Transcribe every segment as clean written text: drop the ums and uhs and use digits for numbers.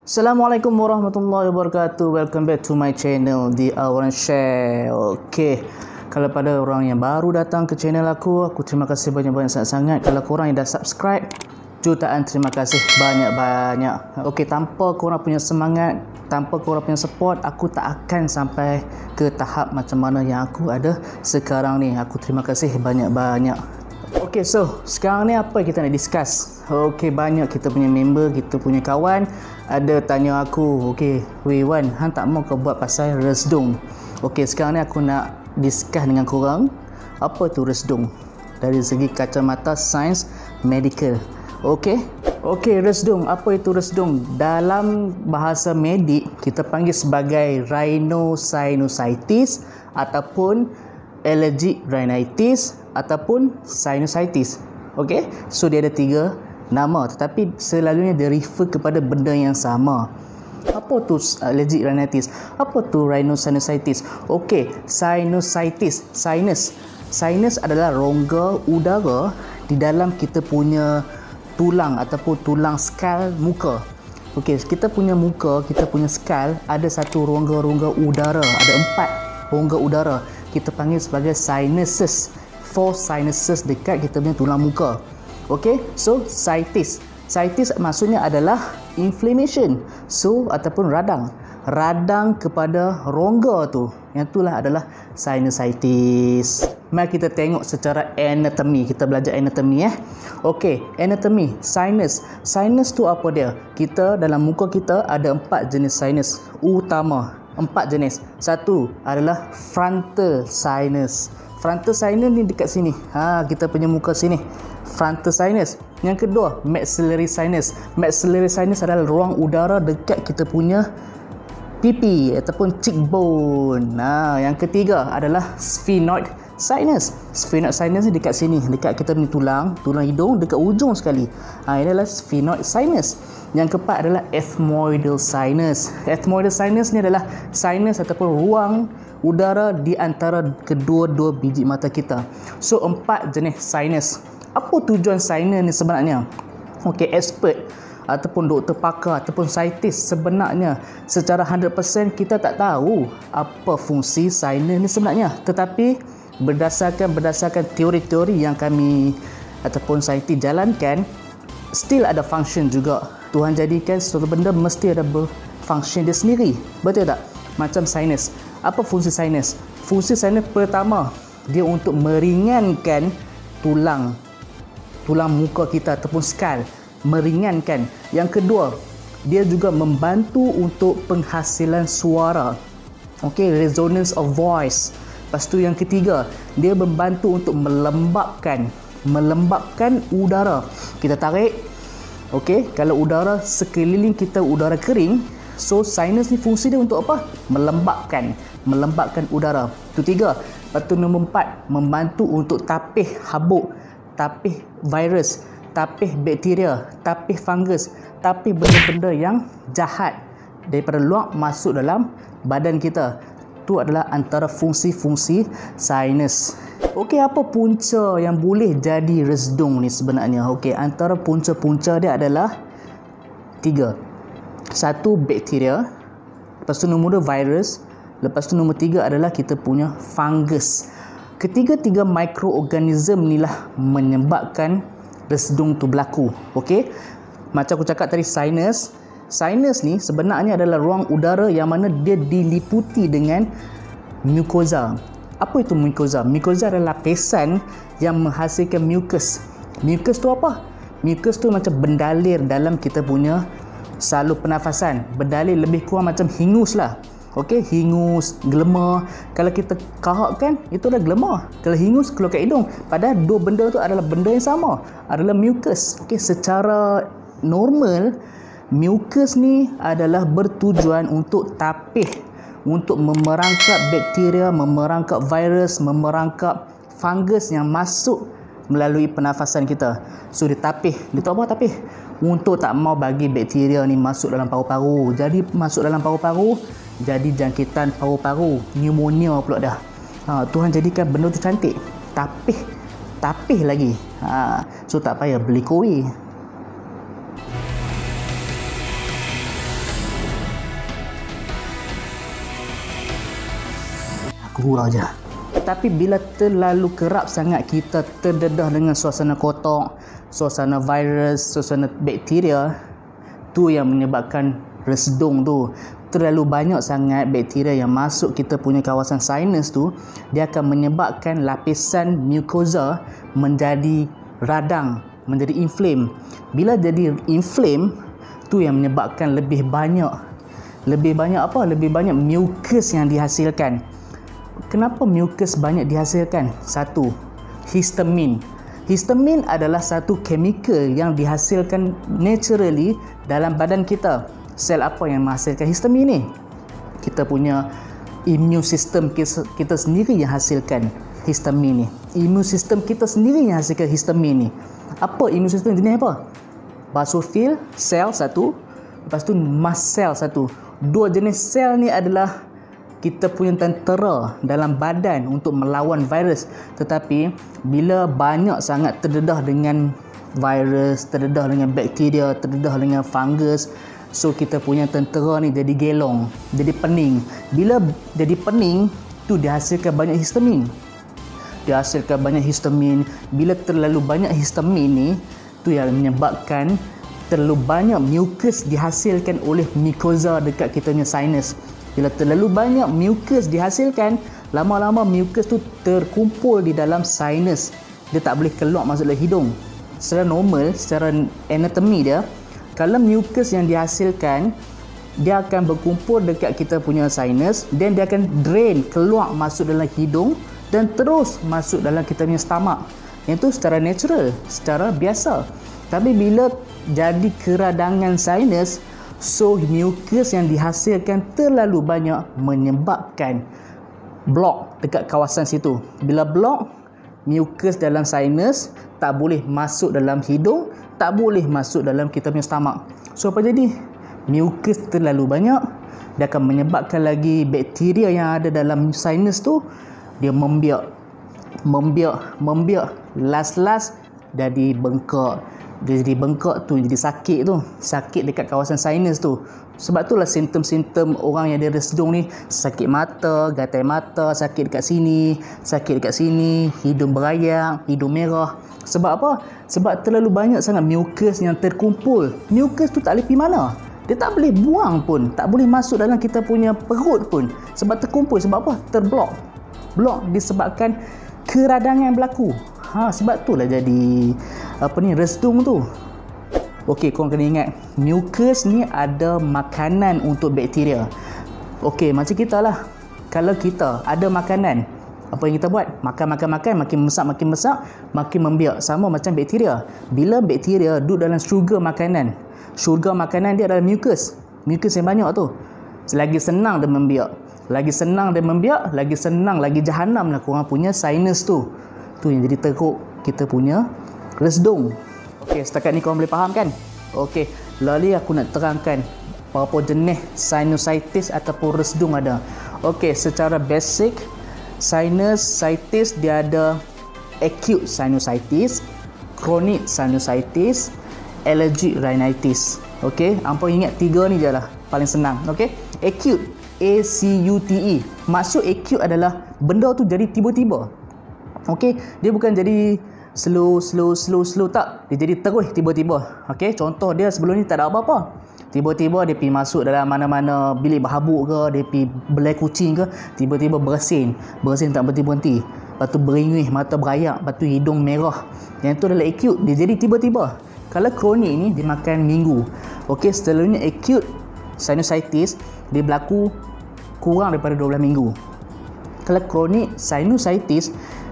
Assalamualaikum warahmatullahi wabarakatuh. Welcome back to my channel, The Awaran Share. Okay, kalau pada orang yang baru datang ke channel aku terima kasih banyak-banyak sangat-sangat. Kalau korang yang dah subscribe, jutaan terima kasih banyak-banyak. Okay, tanpa korang punya semangat, tanpa korang punya support, aku tak akan sampai ke tahap macam mana yang aku ada sekarang ni. Aku terima kasih banyak-banyak. Okay, so sekarang ni apa kita nak discuss? Okay, banyak kita punya member, kita punya kawan ada tanya aku, okay, Wan, hang tak mau ke buat pasal resdung? Okay, sekarang ni aku nak discuss dengan korang apa tu resdung dari segi kacamata sains medical. Okay, resdung. Apa itu resdung? Dalam bahasa medik kita panggil sebagai rhinosinusitis ataupun allergic rhinitis ataupun sinusitis. Okay, so dia ada tiga nama, tetapi selalunya dia refer kepada benda yang sama. Apa tu allergic rhinitis? Apa tu rhinosinusitis? Okey, sinusitis. Sinus adalah rongga udara di dalam kita punya tulang ataupun tulang skal muka. Okey, kita punya muka, kita punya skal ada satu rongga-rongga udara, ada 4 rongga udara. Kita panggil sebagai sinuses. 4 sinuses dekat kita punya tulang muka. Okay, so sitis maksudnya adalah inflammation, so ataupun radang kepada rongga tu, yang itulah adalah sinusitis. Mari kita tengok secara anatomi, kita belajar anatomi Okay, anatomi sinus tu apa dia? Kita dalam muka kita ada 4 jenis sinus utama, 4 jenis. Satu adalah frontal sinus. Frontal sinus ni dekat sini. Kita punya muka sini. Frontal sinus. Yang kedua, maxillary sinus. Maxillary sinus adalah ruang udara dekat kita punya pipi ataupun cheekbone. Yang ketiga adalah sphenoid sinus. Sphenoid sinus ni dekat sini, dekat kita punya tulang hidung, dekat ujung sekali. Ini adalah sphenoid sinus. Yang keempat adalah ethmoidal sinus. Ethmoidal sinus ni adalah sinus ataupun ruang udara di antara kedua-dua biji mata kita. So 4 jenis sinus. Apa tujuan sinus ni sebenarnya? Okey, expert ataupun doktor pakar ataupun saintis sebenarnya secara 100% kita tak tahu apa fungsi sinus ni sebenarnya. Tetapi berdasarkan teori-teori yang kami ataupun saintis jalankan, still ada function juga. Tuhan jadikan sesuatu benda mesti ada function dia sendiri. Betul tak? Macam sinus. Apa fungsi sinus? Fungsi sinus pertama, dia untuk meringankan tulang muka kita ataupun skal, meringankan. Yang kedua, dia juga membantu untuk penghasilan suara. Okey, resonance of voice. Lepas tu yang ketiga, dia membantu untuk melembabkan udara. Kita tarik. Okey, kalau udara sekeliling kita udara kering, so sinus ni fungsi dia untuk apa? Melembabkan udara. Itu 3. Lepas tu nombor 4, membantu untuk tapih habuk, tapih virus, tapih bakteria, tapih fungus, tapih benda-benda yang jahat daripada luar masuk dalam badan kita. Itu adalah antara fungsi-fungsi sinus. Okey, apa punca yang boleh jadi resdung ni sebenarnya? Okey, antara punca-punca dia adalah 3. 1, bakteria. Lepas tu nombor 2, virus. Lepas tu nombor 3 adalah kita punya fungus. Ketiga-tiga mikroorganism ni lah menyebabkan resdung tu berlaku. Okey, macam aku cakap tadi, sinus ni sebenarnya adalah ruang udara yang mana dia diliputi dengan mucosa. Apa itu mucosa? Mucosa adalah lapisan yang menghasilkan mucus. Mucus tu apa? Mucus tu macam bendalir dalam kita punya salur pernafasan. Berdalir lebih kurang macam hingus lah. Okey, hingus, gelema. Kalau kita kahak kan, itu adalah gelema. Kalau hingus keluar kat hidung. Padahal dua benda tu adalah benda yang sama, adalah mucus. Okey, secara normal mucus ni adalah bertujuan untuk tapih, untuk memerangkap bakteria, memerangkap virus, memerangkap fungus yang masuk melalui pernafasan kita. So dia tapih. Dia tahu apa tapih? Untuk tak mau bagi bakteria ni masuk dalam paru-paru. Jadi masuk dalam paru-paru, jadi jangkitan paru-paru, pneumonia pula dah. Tuhan jadikan benda tu cantik. Tapih lagi. So tak payah beli koi. gurau je. Tapi bila terlalu kerap sangat kita terdedah dengan suasana kotor, suasana virus, suasana bakteria, tu yang menyebabkan resdung tu. Terlalu banyak sangat bakteria yang masuk kita punya kawasan sinus tu, dia akan menyebabkan lapisan mucosa menjadi radang, menjadi inflame. Bila jadi inflame, tu yang menyebabkan lebih banyak apa? Lebih banyak mucus yang dihasilkan. Kenapa mucus banyak dihasilkan? Satu, histamin. Histamin adalah satu chemical yang dihasilkan naturally dalam badan kita. Sel apa yang menghasilkan histamin ni? Kita punya immune system kita sendiri yang hasilkan histamin ni. Immune system kita sendiri yang hasilkan histamin ni. Apa immune system jenis apa? Basophil sel satu, lepas tu mast cell satu. Dua jenis sel ni adalah kita punya tentera dalam badan untuk melawan virus. Tetapi bila banyak sangat terdedah dengan virus, terdedah dengan bakteria, terdedah dengan fungus, so kita punya tentera ni jadi gelong, jadi pening. Bila jadi pening, tu dihasilkan banyak histamin. Dihasilkan banyak histamin. Bila terlalu banyak histamin ni, tu yang menyebabkan terlalu banyak mucus dihasilkan oleh mucosa dekat kita punya sinus. Bila terlalu banyak mucus dihasilkan, lama-lama mucus tu terkumpul di dalam sinus. Dia tak boleh keluar masuk dalam hidung. Secara normal, secara anatomi dia, kalau mucus yang dihasilkan, dia akan berkumpul dekat kita punya sinus, dan dia akan drain, keluar masuk dalam hidung dan terus masuk dalam kita punya stomach. Yang tu secara natural, secara biasa. Tapi bila jadi keradangan sinus, so mucus yang dihasilkan terlalu banyak menyebabkan blok dekat kawasan situ. Bila blok, mucus dalam sinus tak boleh masuk dalam hidung, tak boleh masuk dalam kita punya stomach. So apa jadi? Mucus terlalu banyak, dia akan menyebabkan lagi bakteria yang ada dalam sinus tu, dia membiak. Last jadi bengkak. Dia jadi bengkak tu, jadi sakit tu. Sakit dekat kawasan sinus tu. Sebab itulah simptom-simptom orang yang ada resdung ni, sakit mata, gatal mata, sakit dekat sini, hidung berayak, hidung merah. Sebab apa? Sebab terlalu banyak sangat mucus yang terkumpul. Mucus tu tak boleh pergi mana. Dia tak boleh buang pun, tak boleh masuk dalam kita punya perut pun. Sebab terkumpul. Sebab apa? Terblok. Blok disebabkan keradangan yang berlaku. Sebab itulah jadi resdung tu. Okey, korang kena ingat, mucus ni ada makanan untuk bakteria. Okey, macam kita lah. Kalau kita ada makanan, apa yang kita buat? Makan, makin besar, makin membiak. Sama macam bakteria. Bila bakteria duduk dalam syurga makanan dia adalah mucus. Mucus yang banyak tu. Lagi senang dia membiak. Lagi senang, lagi jahanam lah korang punya sinus tu. Tu yang jadi teruk kita punya resdung. Okey, setakat ni korang boleh faham kan? Okey, lalu aku nak terangkan berapa jenis sinusitis ataupun resdung ada. Okey, secara basic, sinusitis dia ada acute sinusitis, chronic sinusitis, allergic rhinitis. Okey, hampa ingat tiga ni je lah, paling senang. Okey, acute, A-C-U-T-E. Maksud acute adalah benda tu jadi tiba-tiba. Okey, dia bukan jadi slow tak. Dia jadi terus tiba-tiba. Okey, contoh dia sebelum ni tak ada apa-apa. Tiba-tiba dia pergi masuk dalam mana-mana bilik berhabuk ke, dia pergi belai kucing ke, tiba-tiba bersin tak berhenti-berhenti. Lepas tu beringih, mata berayak, lepas tu hidung merah. Yang tu adalah acute, dia jadi tiba-tiba. Kalau kronik ni dia makan minggu. Okey, selalunya acute sinusitis dia berlaku kurang daripada 12 minggu. Kalau kronik sinusitis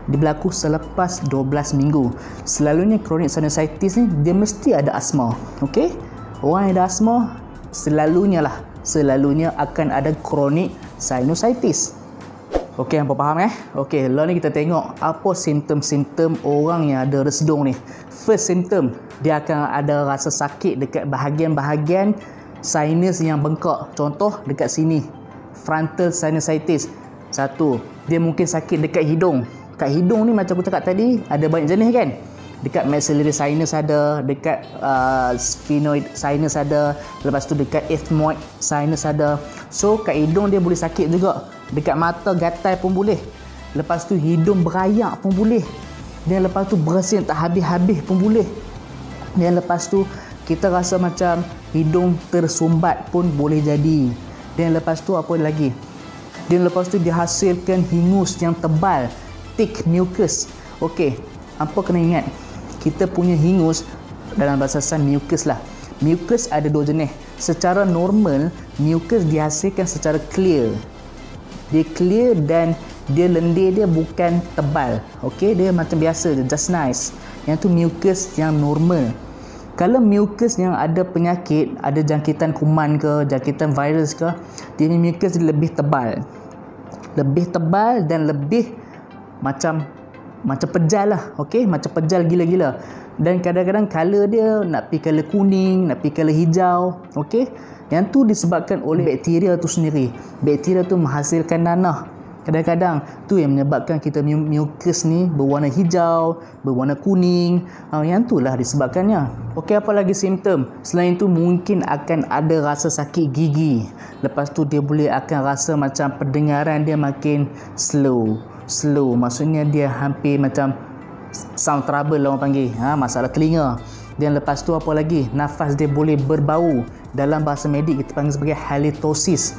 dia berlaku selepas 12 minggu. Selalunya kronik sinusitis ni dia mesti ada asma. Okey? Orang yang ada asma selalunya akan ada kronik sinusitis. Okey, hampa faham Okey, lalu ni kita tengok apa simptom-simptom orang yang ada resdung ni. First symptom, dia akan ada rasa sakit dekat bahagian-bahagian sinus yang bengkak. Contoh dekat sini, frontal sinusitis. Satu, dia mungkin sakit dekat hidung. Kat hidung ni macam aku cakap tadi, ada banyak jenis kan. Dekat maxillary sinus ada, dekat sphenoid sinus ada, lepas tu dekat ethmoid sinus ada. So kat hidung dia boleh sakit juga. Dekat mata gatal pun boleh. Lepas tu hidung berayak pun boleh. Dan lepas tu bersin tak habis-habis pun boleh. Dan lepas tu kita rasa macam hidung tersumbat pun boleh jadi. Dan lepas tu apa lagi? Dan lepas tu dihasilkan hingus yang tebal, thick mucus. Okey, apa kena ingat? Kita punya hingus dalam bahasa sains mucus lah. Mucus ada dua jenis. Secara normal, mucus dihasilkan secara clear. Dia clear dan dia lendir dia bukan tebal. Okey, dia macam biasa je, just nice. Yang tu mucus yang normal. Kalau mucus yang ada penyakit, ada jangkitan kuman ke, jangkitan virus ke, dia ni mucus dia lebih tebal. Lebih tebal dan lebih macam pejal lah. Okey, macam pejal gila-gila. Dan kadang-kadang color dia nak pergi color kuning, nak pergi color hijau. Okey, yang tu disebabkan oleh bakteria tu sendiri. Bakteria tu menghasilkan nanah. Kadang-kadang tu yang menyebabkan kita mucus ni berwarna hijau, berwarna kuning. Yang tu lah disebabkannya. Okey, apa lagi simptom? Selain tu mungkin akan ada rasa sakit gigi. Lepas tu dia boleh akan rasa macam pendengaran dia makin slow. Maksudnya dia hampir macam sound trouble lah orang panggil. Masalah telinga. Dan lepas tu apa lagi? Nafas dia boleh berbau. Dalam bahasa medik kita panggil sebagai halitosis.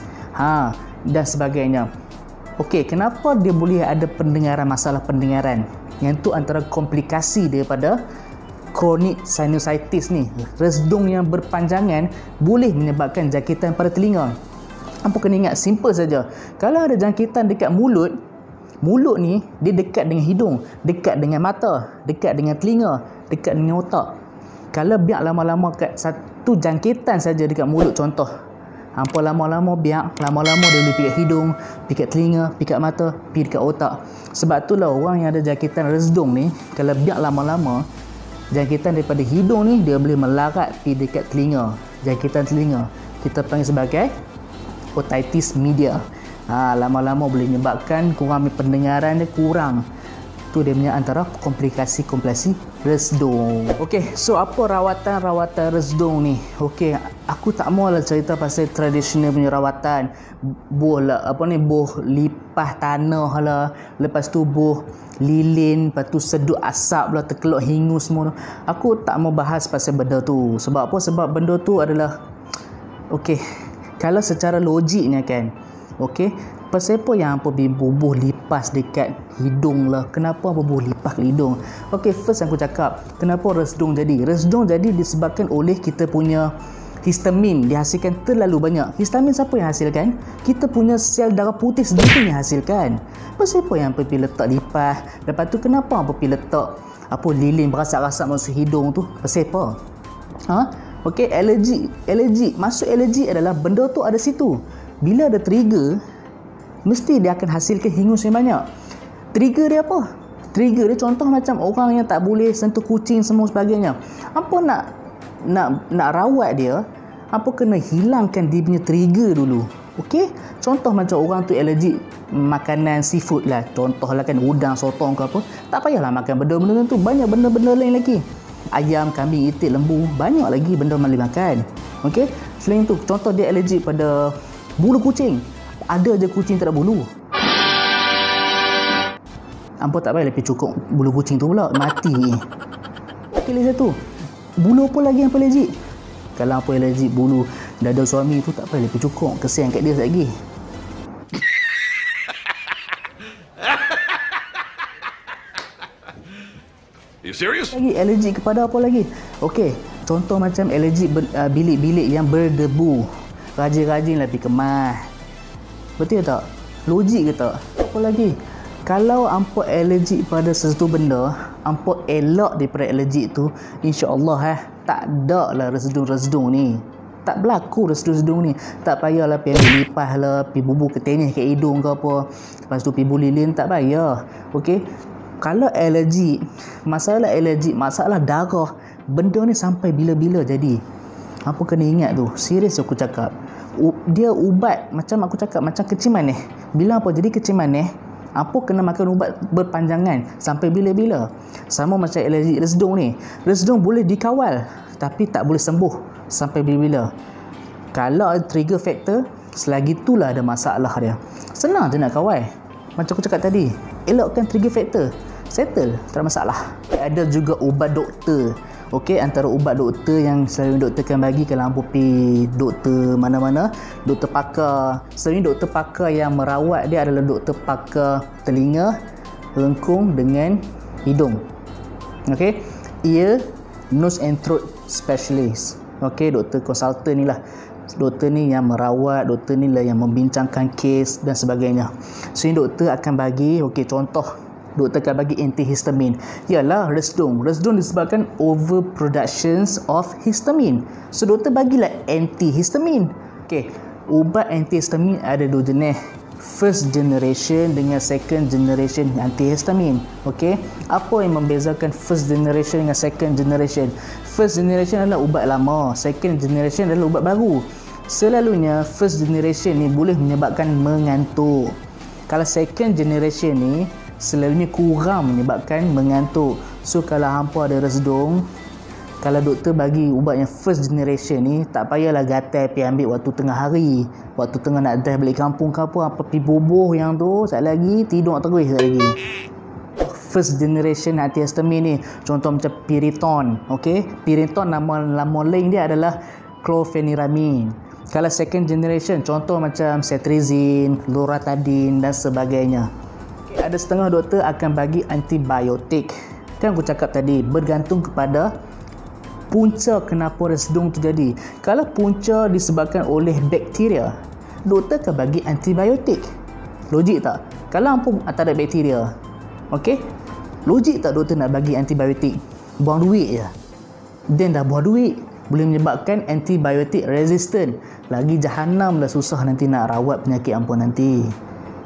Dan sebagainya. Okey, kenapa dia boleh ada masalah pendengaran? Yang tu antara komplikasi daripada chronic sinusitis ni. Resdung yang berpanjangan boleh menyebabkan jangkitan pada telinga. Apa kena ingat? Simple saja. Kalau ada jangkitan dekat mulut ni dia dekat dengan hidung, dekat dengan mata, dekat dengan telinga, dekat dengan otak. Kalau biar lama-lama kat satu jangkitan saja dekat mulut contoh, hampa lama-lama dia boleh pergi kat hidung, pergi kat telinga, pergi kat mata, pergi dekat otak. Sebab itulah orang yang ada jangkitan resdung ni, kalau biar lama-lama jangkitan daripada hidung ni dia boleh melarat pergi dekat telinga. Jangkitan telinga kita panggil sebagai otitis media. Lama-lama boleh menyebabkan pendengaran dia kurang. Tu dia punya antara komplikasi resdung. Okey, so apa rawatan resdung ni? Okey, aku tak maulah cerita pasal tradisional punya rawatan. Buh lipas tanah lah, lepas tu buh lilin, lepas tu sedut asap lah, terkeluk hingus semua. Aku tak mau bahas pasal benda tu. Sebab apa? Sebab benda tu adalah okey, kalau secara logiknya kan, okey, pasal apa yang apa bubuh lipas dekat hidung lah? Kenapa bubuh lipas ke hidung? Okey, first aku cakap, kenapa resdung jadi? Resdung jadi disebabkan oleh kita punya histamin dihasilkan terlalu banyak. Histamin siapa yang hasilkan? Kita punya sel darah putih sendiri yang hasilkan. Pasal apa yang pergi letak lipas? Lepas tu kenapa apa pergi letak lilin berasak-rasak masuk hidung tu? Pasal apa? Okey, alergi. Maksud alergi adalah benda tu ada situ. Bila ada trigger, mesti dia akan hasilkan hingus yang banyak. Trigger dia apa? Trigger dia contoh macam orang yang tak boleh sentuh kucing semua sebagainya. Apa nak rawat dia, apa kena hilangkan dia punya trigger dulu. Okey? Contoh macam orang tu alergi makanan seafood lah. Contohlah kan udang, sotong ke apa. Tak payahlah makan benda-benda tu. Banyak benda-benda lain lagi. Ayam, kambing, itik, lembu, banyak lagi benda boleh makan. Okey? Selain tu, contoh dia alergi pada bulu kucing. Ada je kucing tak ada bulu. Hampa tak payah pergi cukup bulu kucing tu pula, mati. Okey, lagi satu. Bulu apa lagi yang alergi? Kalau apa alergi bulu dada suami tu tak payah pergi cukup, kesian kat dia lagi. You serious? Lagi alergi kepada apa lagi? Okey, contoh macam alergi bilik-bilik yang berdebu. Rajin-rajin lah pergi kemas. Betul tak? Logik ke tak? Apa lagi? Kalau hampa alergi pada sesuatu benda, hampa elak daripada alergi tu, insya-Allah tak ada lah resdung-resdung ni. Tak berlaku resdung-resdung ni. Tak payahlah pergi ambil lipas lah, pergi bubuh ketenyih kat hidung ke apa. Lepas tu pergi bulilin, tak payah. Okey? Kalau alergi, masalah darah, benda ni sampai bila-bila jadi. Apa kena ingat tu? Serius aku cakap. Dia ubat macam aku cakap, macam kecil manis. Bila apa jadi kecil manis, apa kena makan ubat berpanjangan sampai bila-bila. Sama macam alergi resdung ni. Resdung boleh dikawal tapi tak boleh sembuh sampai bila-bila. Kalau ada trigger factor, selagi itulah ada masalah dia. Senang je nak kawal. Macam aku cakap tadi, elokkan trigger factor, settle, tak ada masalah. Ada juga ubat doktor. Okey, antara ubat doktor yang selalu doktor akan bagi kalau hampa pergi doktor mana-mana, doktor pakar. Selalunya doktor pakar yang merawat dia adalah doktor pakar telinga, rengkung dengan hidung. Okey, ear, nose and throat specialist. Okey, doktor konsultan ni lah. Doktor ni yang merawat, doktor ni lah yang membincangkan kes dan sebagainya. So, ini doktor akan bagi, okey, contoh doktor akan bagi antihistamin. Ialah resdung. Resdung disebabkan overproductions of histamine. So, doktor bagilah antihistamin. Okey, ubat antihistamin ada dua jenis. First generation dengan second generation antihistamin. Okey, apa yang membezakan first generation dengan second generation? First generation adalah ubat lama, second generation adalah ubat baru. Selalunya first generation ni boleh menyebabkan mengantuk. Kalau second generation ni selalunya kurang menyebabkan mengantuk. So kalau hampa ada resdung, kalau doktor bagi ubat yang first generation ni, tak payahlah gatal pergi ambil waktu tengah hari, waktu tengah nak drive balik kampung ke apa pergi bubuh yang tu, sekali lagi tidur terus sekali lagi. First generation antihistamin ni contoh macam Piriton. Okey, Piriton nama lain dia adalah chlorpheniramine. Kalau second generation contoh macam cetirizine, loratadine dan sebagainya. Ada setengah doktor akan bagi antibiotik. Kan aku cakap tadi, bergantung kepada punca kenapa resdung terjadi. Kalau punca disebabkan oleh bakteria, doktor akan bagi antibiotik. Logik tak? Kalau hampa tak ada bakteria, okey, logik tak doktor nak bagi antibiotik? Buang duit je. Dan dah buang duit, boleh menyebabkan antibiotik resistant. Lagi jahanam dah susah nanti nak rawat penyakit hampa nanti.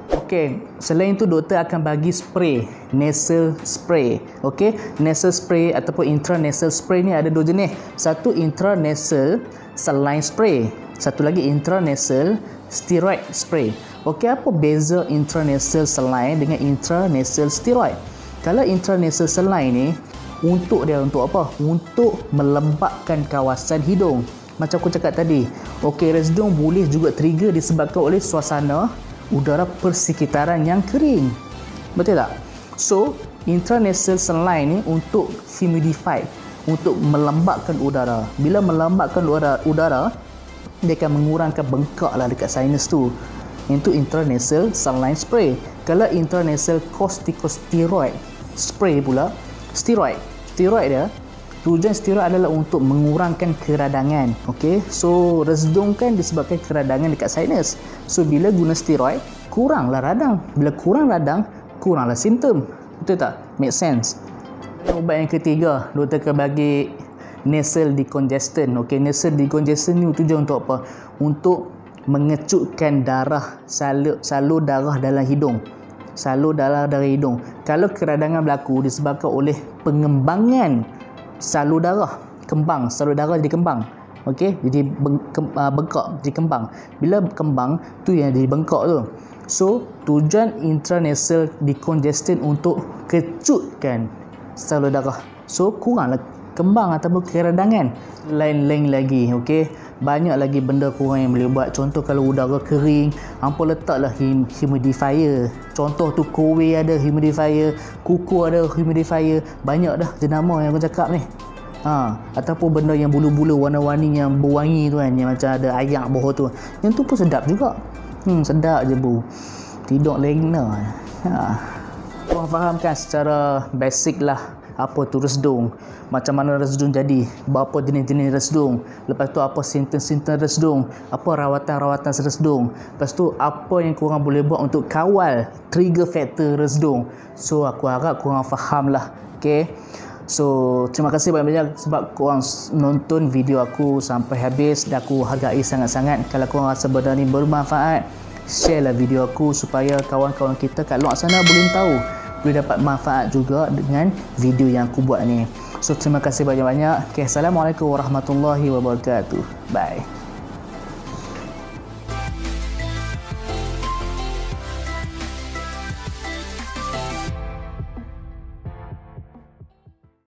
Okey, selain itu doktor akan bagi spray, nasal spray. Okey, nasal spray ataupun intranasal spray ni ada dua jenis. Satu intranasal saline spray, satu lagi intranasal steroid spray. Okey, apa beza intranasal saline dengan intranasal steroid? Kalau intranasal saline ni untuk apa? Untuk melembabkan kawasan hidung. Macam aku cakap tadi, okey, resdung boleh juga trigger disebabkan oleh suasana udara persekitaran yang kering. Betul tak? So, intranasal saline ni untuk humidify, untuk melembabkan udara. Bila melembabkan udara, dia akan mengurangkan bengkak lah dekat sinus tu. Itu intranasal saline spray. Kalau intranasal corticosteroid spray pula, steroid dia, tujuan steroid adalah untuk mengurangkan keradangan. Okey, so resdung kan disebabkan keradangan dekat sinus. So bila guna steroid, kuranglah radang. Bila kurang radang, kuranglah simptom. Betul tak? Make sense. Ubat yang ketiga, doktor akan bagi nasal decongestant. Okey, nasal decongestant ni tujuan untuk apa? Untuk mengecutkan darah, salur darah dalam hidung. Salur darah dari hidung. Kalau keradangan berlaku disebabkan oleh pengembangan salur darah, kembang, salur darah jadi kembang. Okey, jadi bengkak, jadi kembang. Bila kembang tu yang jadi bengkak tu. So, tujuan intranasal decongestant untuk kecutkan salur darah. So, kuranglah kembang ataupun keradangan. Lain-lain lagi, okey. Banyak lagi benda korang yang boleh buat. Contoh kalau udara kering, hampa letaklah humidifier. Contoh tu kowe ada humidifier, kuku ada humidifier. Banyak dah jenama yang aku cakap ni. Ataupun benda yang bulu-bulu warna-warni yang berwangi tu kan, yang macam ada ayak bawah tu. Yang tu pun sedap juga. Sedap je bu. Tidur lena. Korang fahamkan secara basic lah apa tu resdung, macam mana resdung jadi, berapa jenis-jenis resdung, lepas tu apa simptom-simptom resdung, apa rawatan-rawatan resdung, lepas tu apa yang korang boleh buat untuk kawal trigger factor resdung. So aku harap korang faham lah. Okay, so terima kasih banyak-banyak sebab korang nonton video aku sampai habis, dan aku hargai sangat-sangat. Kalau korang rasa benda ni bermanfaat, share lah video aku supaya kawan-kawan kita kat luar sana boleh tahu, boleh dapat manfaat juga dengan video yang aku buat ni. So terima kasih banyak-banyak. Okay, Assalamualaikum warahmatullahi wabarakatuh. Bye.